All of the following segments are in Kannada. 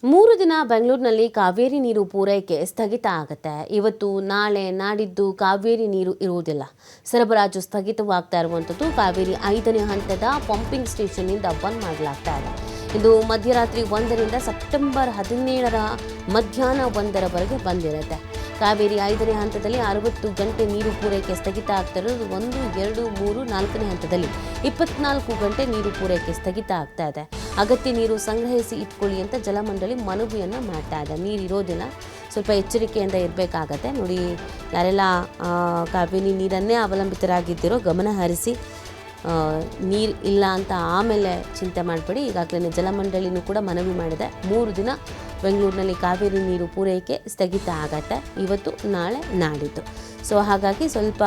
3 ದಿನ ಬೆಂಗಳೂರಿನಲ್ಲಿ ಕಾವೇರಿ ನೀರು ಪೂರೈಕೆ ಸ್ಥಗಿತ ಆಗುತ್ತೆ. ಇವತ್ತು ನಾಳೆ ನಾಡಿದ್ದು ಕಾವೇರಿ ನೀರು ಇರುವುದಿಲ್ಲ. ಸರಬರಾಜು ಸ್ಥಗಿತವಾಗ್ತಾ ಇರುವಂಥದ್ದು ಕಾವೇರಿ 5ನೇ ಹಂತದ ಪಂಪಿಂಗ್ ಸ್ಟೇಷನ್ನಿಂದ ಬಂದ್ ಮಾಡಲಾಗ್ತಾ ಇದೆ. ಇದು ಮಧ್ಯರಾತ್ರಿ 1ರಿಂದ ಸೆಪ್ಟೆಂಬರ್ 17ರ ಮಧ್ಯಾಹ್ನ 1ರವರೆಗೆ ಬಂದಿರುತ್ತೆ. ಕಾವೇರಿ 5ನೇ ಹಂತದಲ್ಲಿ 60 ಗಂಟೆ ನೀರು ಪೂರೈಕೆ ಸ್ಥಗಿತ ಆಗ್ತಾ ಇರೋದು. 1, 2, 3, 4ನೇ ಹಂತದಲ್ಲಿ 24 ಗಂಟೆ ನೀರು ಪೂರೈಕೆ ಸ್ಥಗಿತ ಆಗ್ತಾ ಇದೆ. ಅಗತ್ಯ ನೀರು ಸಂಗ್ರಹಿಸಿ ಇಟ್ಕೊಳ್ಳಿ ಅಂತ ಜಲಮಂಡಳಿ ಮನವಿಯನ್ನು ಮಾಡ್ತಾ ಇದೆ. ನೀರು ಇರೋದಿಲ್ಲ, ಸ್ವಲ್ಪ ಎಚ್ಚರಿಕೆಯಿಂದ ಇರಬೇಕಾಗತ್ತೆ. ನೋಡಿ, ಯಾರೆಲ್ಲ ಕಾವೇರಿ ನೀರನ್ನೇ ಅವಲಂಬಿತರಾಗಿದ್ದೀರೋ ಗಮನ ಹರಿಸಿ. ನೀರು ಇಲ್ಲ ಅಂತ ಆಮೇಲೆ ಚಿಂತೆ ಮಾಡಬೇಡಿ. ಈಗಾಗಲೇ ಜಲಮಂಡಳಿನೂ ಕೂಡ ಮನವಿ ಮಾಡಿದೆ. 3 ದಿನ ಬೆಂಗಳೂರಿನಲ್ಲಿ ಕಾವೇರಿ ನೀರು ಪೂರೈಕೆ ಸ್ಥಗಿತ ಆಗತ್ತೆ, ಇವತ್ತು ನಾಳೆ ನಾಡಿದ್ದು. ಸೊ ಹಾಗಾಗಿ ಸ್ವಲ್ಪ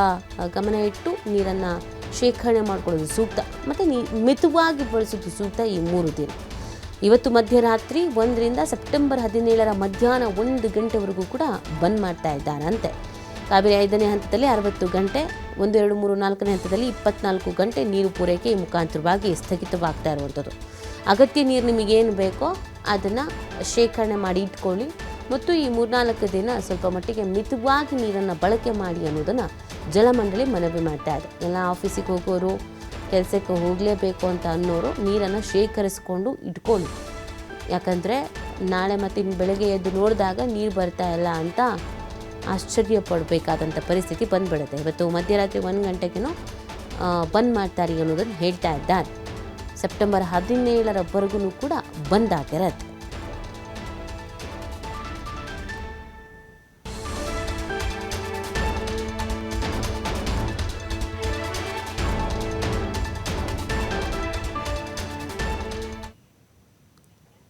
ಗಮನ ಇಟ್ಟು ನೀರನ್ನು ಶೇಖರಣೆ ಮಾಡ್ಕೊಳ್ಳೋದು ಸೂಕ್ತ, ಮತ್ತು ಮಿತವಾಗಿ ಬಳಸೋದು ಸೂಕ್ತ. ಈ 3 ದಿನ ಇವತ್ತು ಮಧ್ಯರಾತ್ರಿ 1ರಿಂದ ಸೆಪ್ಟೆಂಬರ್ 17ರ ಮಧ್ಯಾಹ್ನ 1 ಗಂಟೆವರೆಗೂ ಕೂಡ ಬಂದ್ ಮಾಡ್ತಾ ಇದ್ದಾರಂತೆ. ಕಾವೇರಿ 5ನೇ ಹಂತದಲ್ಲಿ 60 ಗಂಟೆ, 1, 2, 3, 4ನೇ ಹಂತದಲ್ಲಿ 24 ಗಂಟೆ ನೀರು ಪೂರೈಕೆ ಈ ಮುಖಾಂತರವಾಗಿ ಸ್ಥಗಿತವಾಗ್ತಾ ಇರುವಂಥದ್ದು. ಅಗತ್ಯ ನೀರು ನಿಮಗೇನು ಬೇಕೋ ಅದನ್ನು ಶೇಖರಣೆ ಮಾಡಿ ಇಟ್ಕೊಳ್ಳಿ, ಮತ್ತು ಈ 3-4 ದಿನ ಸ್ವಲ್ಪ ಮಟ್ಟಿಗೆ ಮಿತವಾಗಿ ನೀರನ್ನು ಬಳಕೆ ಮಾಡಿ ಅನ್ನೋದನ್ನು ಜಲಮಂಡಳಿ ಮನವಿ ಮಾಡ್ತಾ ಇದೆ. ಎಲ್ಲ ಆಫೀಸಿಗೆ ಹೋಗೋರು, ಕೆಲಸಕ್ಕೆ ಹೋಗಲೇಬೇಕು ಅಂತ ಅನ್ನೋರು ನೀರನ್ನು ಶೇಖರಿಸ್ಕೊಂಡು ಇಟ್ಕೊಳ್ಳಿ. ಯಾಕಂದರೆ ನಾಳೆ ಮತ್ತು ಇನ್ನು ಬೆಳಗ್ಗೆ ಎದ್ದು ನೋಡಿದಾಗ ನೀರು ಬರ್ತಾ ಇಲ್ಲ ಅಂತ ಆಶ್ಚರ್ಯ ಪಡಬೇಕಾದಂಥ ಪರಿಸ್ಥಿತಿ ಬಂದ್ಬಿಡುತ್ತೆ. ಇವತ್ತು ಮಧ್ಯರಾತ್ರಿ 1 ಗಂಟೆಗೂ ಬಂದ್ ಮಾಡ್ತಾರೆ ಅನ್ನೋದನ್ನು ಹೇಳ್ತಾ ಇದ್ದಾರೆ. ಸೆಪ್ಟೆಂಬರ್ 17ರವರೆಗೂ ಕೂಡ ಬಂದ್ ಆಗಿರತ್ತೆ.